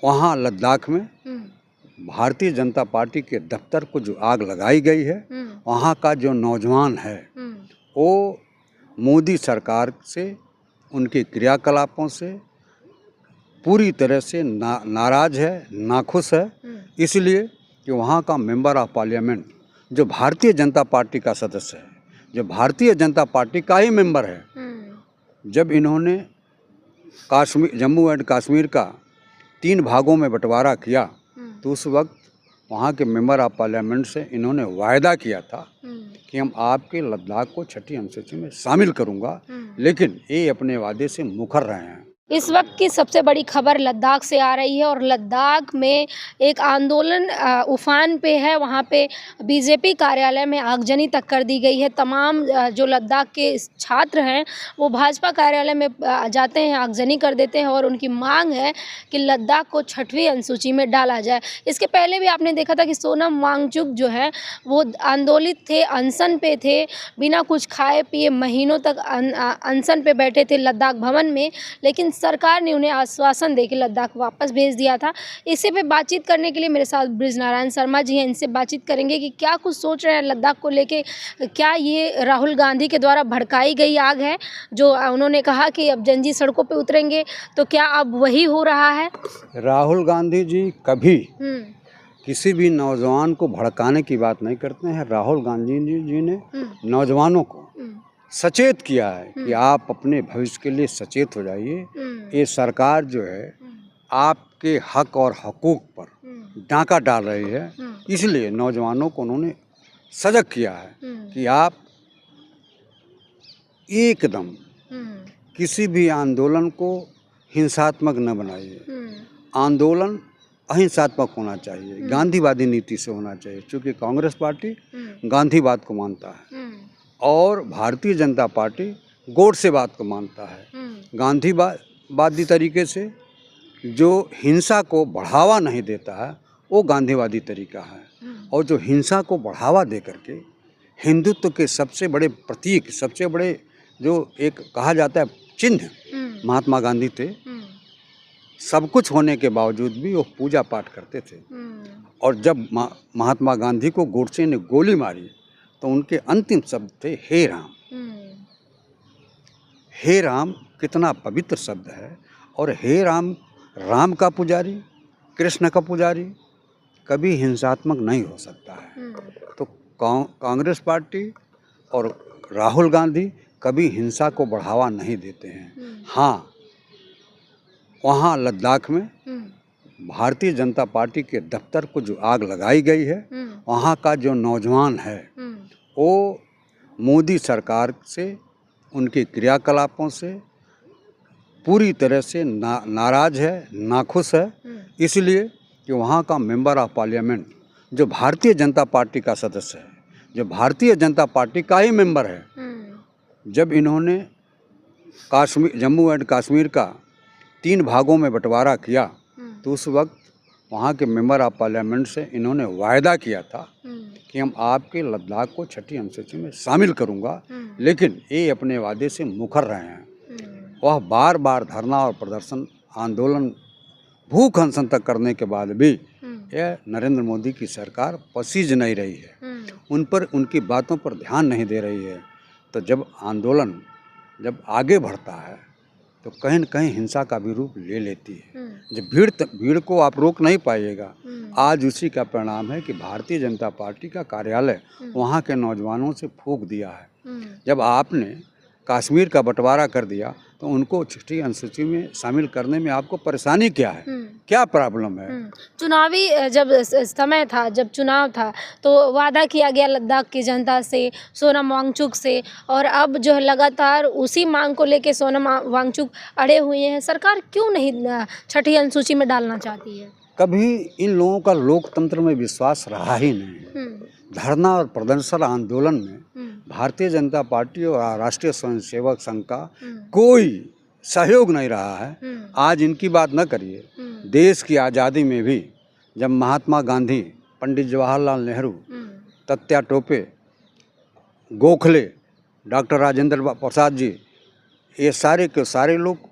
वहाँ लद्दाख में भारतीय जनता पार्टी के दफ्तर को जो आग लगाई गई है, वहाँ का जो नौजवान है वो मोदी सरकार से, उनके क्रियाकलापों से पूरी तरह से नाराज है, नाखुश है। इसलिए कि वहाँ का मेंबर ऑफ पार्लियामेंट जो भारतीय जनता पार्टी का सदस्य है, जो भारतीय जनता पार्टी का ही मेंबर है, जब इन्होंने जम्मू एंड कश्मीर का 3 भागों में बंटवारा किया तो उस वक्त वहाँ के मेंबर ऑफ पार्लियामेंट से इन्होंने वायदा किया था कि हम आपके लद्दाख को 6ठी अनुसूची में शामिल करूँगा, लेकिन ये अपने वादे से मुकर रहे हैं। इस वक्त की सबसे बड़ी खबर लद्दाख से आ रही है और लद्दाख में एक आंदोलन उफान पे है। वहाँ पे बीजेपी कार्यालय में आगजनी तक कर दी गई है। तमाम जो लद्दाख के छात्र हैं वो भाजपा कार्यालय में जाते हैं, आगजनी कर देते हैं और उनकी मांग है कि लद्दाख को 6वीं अनुसूची में डाला जाए। इसके पहले भी आपने देखा था कि सोनम वांगचुक जो है वो आंदोलित थे, अनशन पे थे, बिना कुछ खाए पिए महीनों तक अनशन पे बैठे थे लद्दाख भवन में, लेकिन सरकार ने उन्हें आश्वासन देकर लद्दाख वापस भेज दिया था। इसी पे बातचीत करने के लिए मेरे साथ बृजनारायण शर्मा जी हैं। इनसे बातचीत करेंगे कि क्या कुछ सोच रहे हैं लद्दाख को लेके। क्या ये राहुल गांधी के द्वारा भड़काई गई आग है जो उन्होंने कहा कि अब जनजी सड़कों पे उतरेंगे, तो क्या अब वही हो रहा है? राहुल गांधी जी कभी किसी भी नौजवान को भड़काने की बात नहीं करते हैं। राहुल गांधी जी ने नौजवानों को सचेत किया है कि आप अपने भविष्य के लिए सचेत हो जाइए। ये सरकार जो है आपके हक और हकूक पर डाका डाल रही है, इसलिए नौजवानों को उन्होंने सजग किया है कि आप एकदम किसी भी आंदोलन को हिंसात्मक न बनाइए। आंदोलन अहिंसात्मक होना चाहिए, गांधीवादी नीति से होना चाहिए, क्योंकि कांग्रेस पार्टी गांधीवाद को मानता है और भारतीय जनता पार्टी गोडसेवाद को मानता है। गांधीवादी तरीके से जो हिंसा को बढ़ावा नहीं देता है वो गांधीवादी तरीका है, और जो हिंसा को बढ़ावा दे करके हिंदुत्व के सबसे बड़े प्रतीक, सबसे बड़े जो एक कहा जाता है चिन्ह महात्मा गांधी थे। सब कुछ होने के बावजूद भी वो पूजा पाठ करते थे, और जब महात्मा गांधी को गोडसे ने गोली मारी तो उनके अंतिम शब्द थे हे राम। हे राम कितना पवित्र शब्द है, और हे राम, राम का पुजारी, कृष्ण का पुजारी कभी हिंसात्मक नहीं हो सकता है। तो कांग्रेस पार्टी और राहुल गांधी कभी हिंसा को बढ़ावा नहीं देते हैं। हाँ, वहाँ लद्दाख में भारतीय जनता पार्टी के दफ्तर को जो आग लगाई गई है, वहाँ का जो नौजवान है वो मोदी सरकार से, उनके क्रियाकलापों से पूरी तरह से नाराज है, नाखुश है। इसलिए कि वहाँ का मेंबर ऑफ पार्लियामेंट जो भारतीय जनता पार्टी का सदस्य है, जो भारतीय जनता पार्टी का ही मेंबर है, जब इन्होंने जम्मू एंड कश्मीर का 3 भागों में बंटवारा किया तो उस वक्त वहाँ के मेंबर ऑफ पार्लियामेंट से इन्होंने वायदा किया था कि हम आपके लद्दाख को 6ठी अनुसूची में शामिल करूँगा, लेकिन ये अपने वादे से मुकर रहे हैं। वह बार बार धरना और प्रदर्शन, आंदोलन, भूख अनशन तक करने के बाद भी यह नरेंद्र मोदी की सरकार पसीज नहीं रही है, उन पर, उनकी बातों पर ध्यान नहीं दे रही है। तो जब आंदोलन जब आगे बढ़ता है तो कहीं न कहीं हिंसा का भी रूप ले लेती है। जब भीड़ को आप रोक नहीं पाइएगा। आज उसी का परिणाम है कि भारतीय जनता पार्टी का कार्यालय वहाँ के नौजवानों से फूंक दिया है। जब आपने कश्मीर का बंटवारा कर दिया तो उनको 6ठी अनुसूची में शामिल करने में आपको परेशानी क्या है, क्या प्रॉब्लम है? चुनावी जब समय था, जब चुनाव था तो वादा किया गया लद्दाख की जनता से, सोनम वांगचुक से, और अब जो है लगातार उसी मांग को लेके सोनम वांगचुक अड़े हुए हैं। सरकार क्यों नहीं 6ठी अनुसूची में डालना चाहती है? कभी इन लोगों का लोकतंत्र में विश्वास रहा ही नहीं है। धरना और प्रदर्शन आंदोलन में भारतीय जनता पार्टी और राष्ट्रीय स्वयंसेवक संघ का कोई सहयोग नहीं रहा है। आज इनकी बात न करिए, देश की आज़ादी में भी जब महात्मा गांधी, पंडित जवाहरलाल नेहरू, तात्या टोपे, गोखले, डॉक्टर राजेंद्र प्रसाद जी, ये सारे के सारे लोग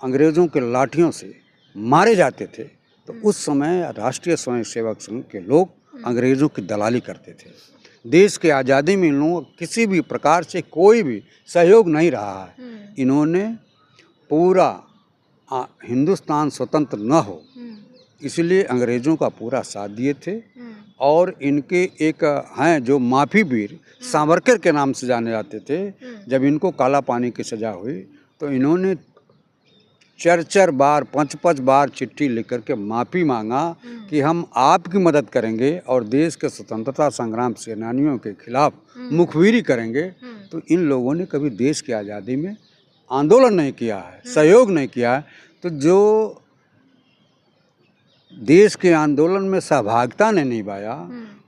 अंग्रेज़ों के लाठियों से मारे जाते थे, तो उस समय राष्ट्रीय स्वयंसेवक संघ के लोग अंग्रेज़ों की दलाली करते थे। देश की आज़ादी में इन लोगों को किसी भी प्रकार से कोई भी सहयोग नहीं रहा है। इन्होंने पूरा हिंदुस्तान स्वतंत्र न हो इसलिए अंग्रेज़ों का पूरा साथ दिए थे। और इनके एक हैं जो माफ़ी वीर सावरकर के नाम से जाने जाते थे। जब इनको काला पानी की सज़ा हुई तो इन्होंने 4-4 बार 5-5 बार चिट्ठी लिख कर के माफ़ी मांगा कि हम आपकी मदद करेंगे और देश के स्वतंत्रता संग्राम सेनानियों के खिलाफ मुखबिरी करेंगे। तो इन लोगों ने कभी देश की आज़ादी में आंदोलन नहीं किया है, सहयोग नहीं किया है। तो जो देश के आंदोलन में सहभागिता ने निभाया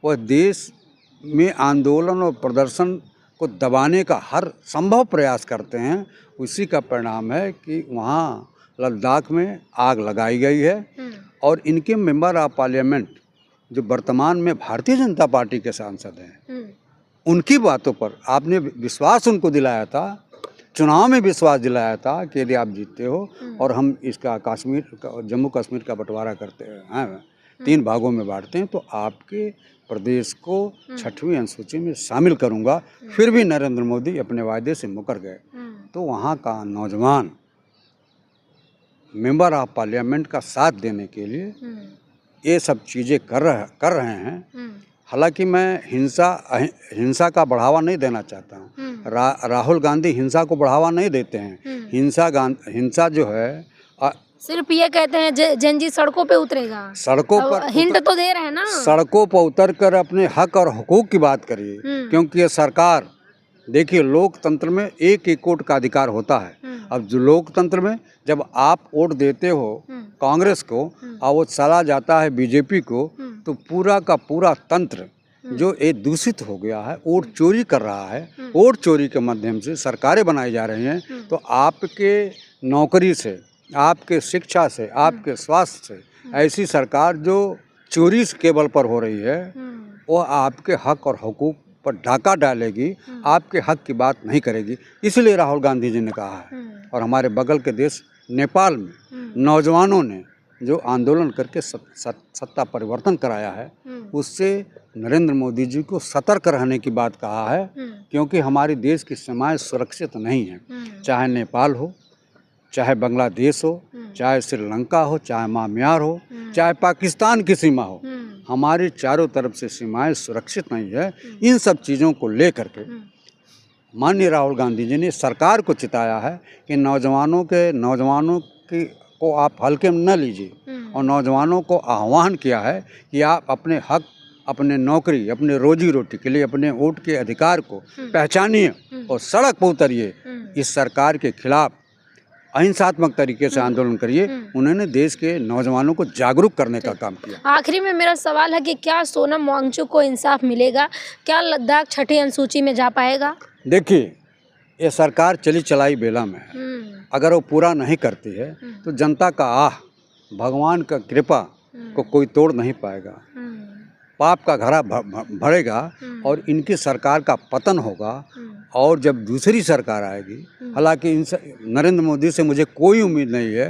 वह देश में आंदोलन और प्रदर्शन को दबाने का हर संभव प्रयास करते हैं। उसी का परिणाम है कि वहाँ लद्दाख में आग लगाई गई है। और इनके मेंबर ऑफ पार्लियामेंट जो वर्तमान में भारतीय जनता पार्टी के सांसद हैं उनकी बातों पर आपने विश्वास उनको दिलाया था, चुनाव में विश्वास दिलाया था कि यदि आप जीतते हो और हम इसका जम्मू कश्मीर का बंटवारा करते हैं 3 भागों में बांटते हैं तो आपके प्रदेश को 6वीं अनुसूची में शामिल करूंगा। फिर भी नरेंद्र मोदी अपने वायदे से मुकर गए। तो वहाँ का नौजवान मेंबर ऑफ पार्लियामेंट का साथ देने के लिए ये सब चीज़ें कर रहे हैं। हालांकि मैं हिंसा का बढ़ावा नहीं देना चाहता हूँ। राहुल गांधी हिंसा को बढ़ावा नहीं देते हैं। हिंसा जो है सिर्फ ये कहते हैं जनजी सड़कों पे उतरेगा। सड़कों पर हिंट तो दे रहे हैं ना। सड़कों पर उतर कर अपने हक और हुकूक की बात करिए। क्योंकि ये सरकार देखिए लोकतंत्र में एक वोट का अधिकार होता है। अब जो लोकतंत्र में जब आप वोट देते हो कांग्रेस को और वो चला जाता है बीजेपी को तो पूरा का पूरा तंत्र जो एक दूषित हो गया है, वोट चोरी कर रहा है। वोट चोरी के माध्यम से सरकारें बनाई जा रही हैं। तो आपके नौकरी से, आपके शिक्षा से, आपके स्वास्थ्य से ऐसी सरकार जो चोरी के बल पर हो रही है वो आपके हक और हुकूक पर डाका डालेगी, आपके हक की बात नहीं करेगी। इसलिए राहुल गांधी जी ने कहा है। और हमारे बगल के देश नेपाल में नौजवानों ने जो आंदोलन करके सत्ता परिवर्तन कराया है उससे नरेंद्र मोदी जी को सतर्क रहने की बात कहा है। क्योंकि हमारे देश की सीमाएं सुरक्षित नहीं हैं। चाहे नेपाल हो, चाहे बांग्लादेश हो, चाहे श्रीलंका हो, चाहे म्यांमार हो, चाहे पाकिस्तान की सीमा हो, हमारी चारों तरफ से सीमाएं सुरक्षित नहीं है। इन सब चीज़ों को लेकर के माननीय राहुल गांधी जी ने सरकार को चिताया है कि नौजवानों को आप हल्के में न लीजिए। और नौजवानों को आह्वान किया है कि आप अपने हक, अपने नौकरी, अपने रोजी रोटी के लिए अपने वोट के अधिकार को पहचानिए और सड़क पर उतरिए। इस सरकार के खिलाफ अहिंसात्मक तरीके से आंदोलन करिए। उन्होंने देश के नौजवानों को जागरूक करने का काम किया। आखिरी में मेरा सवाल है कि क्या सोनम वांगचुक को इंसाफ मिलेगा? क्या लद्दाख 6ठी अनुसूची में जा पाएगा? देखिए ये सरकार चली चलाई बेला में है। अगर वो पूरा नहीं करती है तो जनता का भगवान का कृपा को कोई तोड़ नहीं पाएगा। पाप का घड़ा भरेगा और इनकी सरकार का पतन होगा। और जब दूसरी सरकार आएगी, हालांकि नरेंद्र मोदी से मुझे कोई उम्मीद नहीं है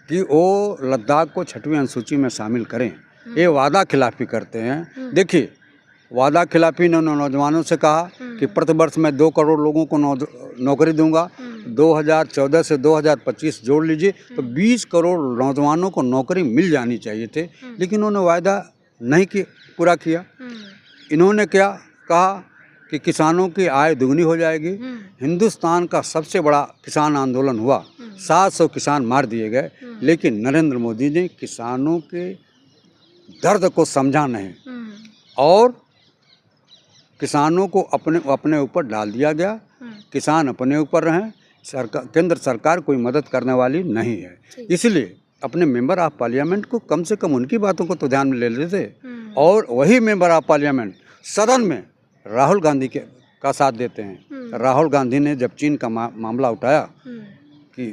कि वो लद्दाख को 6वीं अनुसूची में शामिल करें। ये वादा खिलाफी करते हैं। देखिए वादा खिलाफी ने नौजवानों से कहा कि प्रतिवर्ष मैं 2 करोड़ लोगों को नौकरी दूंगा। 2014 से 2025 जोड़ लीजिए तो 20 करोड़ नौजवानों को नौकरी मिल जानी चाहिए थे। लेकिन उन्होंने वादा नहीं पूरा किया। इन्होंने क्या कहा कि किसानों की आय दुगनी हो जाएगी। हिंदुस्तान का सबसे बड़ा किसान आंदोलन हुआ, 700 किसान मार दिए गए। लेकिन नरेंद्र मोदी ने किसानों के दर्द को समझा नहीं और किसानों को अपने ऊपर डाल दिया गया। किसान अपने ऊपर रहें, केंद्र सरकार कोई मदद करने वाली नहीं है। इसलिए अपने मेंबर ऑफ पार्लियामेंट को कम से कम उनकी बातों को तो ध्यान में ले लेते। और वही मेंबर ऑफ पार्लियामेंट सदन में राहुल गांधी का साथ देते हैं। राहुल गांधी ने जब चीन का मामला उठाया कि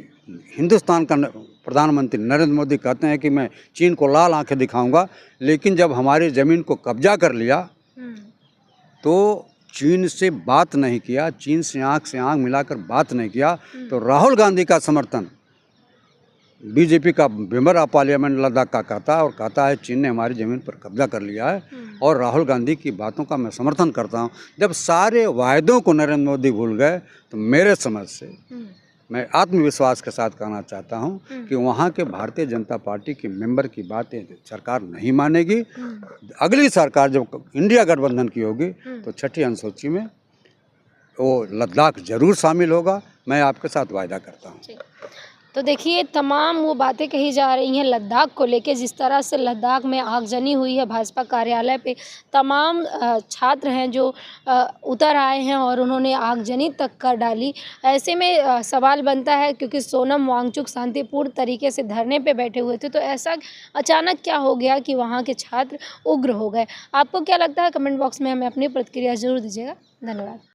हिंदुस्तान का प्रधानमंत्री नरेंद्र मोदी कहते हैं कि मैं चीन को लाल आंखें दिखाऊंगा, लेकिन जब हमारी ज़मीन को कब्जा कर लिया तो चीन से बात नहीं किया, चीन से आंख मिलाकर बात नहीं किया। तो राहुल गांधी का समर्थन बीजेपी का मेंबर ऑफ पार्लियामेंट लद्दाख का कहता है और कहता है चीन ने हमारी ज़मीन पर कब्जा कर लिया है। और राहुल गांधी की बातों का मैं समर्थन करता हूं। जब सारे वायदों को नरेंद्र मोदी भूल गए तो मेरे समझ से मैं आत्मविश्वास के साथ कहना चाहता हूं कि वहां के भारतीय जनता पार्टी के मेंबर की बातें सरकार नहीं मानेगी। अगली सरकार जब इंडिया गठबंधन की होगी तो छठी अनुसूची में वो लद्दाख जरूर शामिल होगा। मैं आपके साथ वायदा करता हूँ। तो देखिए तमाम वो बातें कही जा रही हैं लद्दाख को लेके, जिस तरह से लद्दाख में आगजनी हुई है भाजपा कार्यालय पे। तमाम छात्र हैं जो उतर आए हैं और उन्होंने आगजनी तक कर डाली। ऐसे में सवाल बनता है, क्योंकि सोनम वांगचुक शांतिपूर्ण तरीके से धरने पे बैठे हुए थे, तो ऐसा अचानक क्या हो गया कि वहाँ के छात्र उग्र हो गए? आपको क्या लगता है? कमेंट बॉक्स में हमें अपनी प्रतिक्रिया ज़रूर दीजिएगा। धन्यवाद।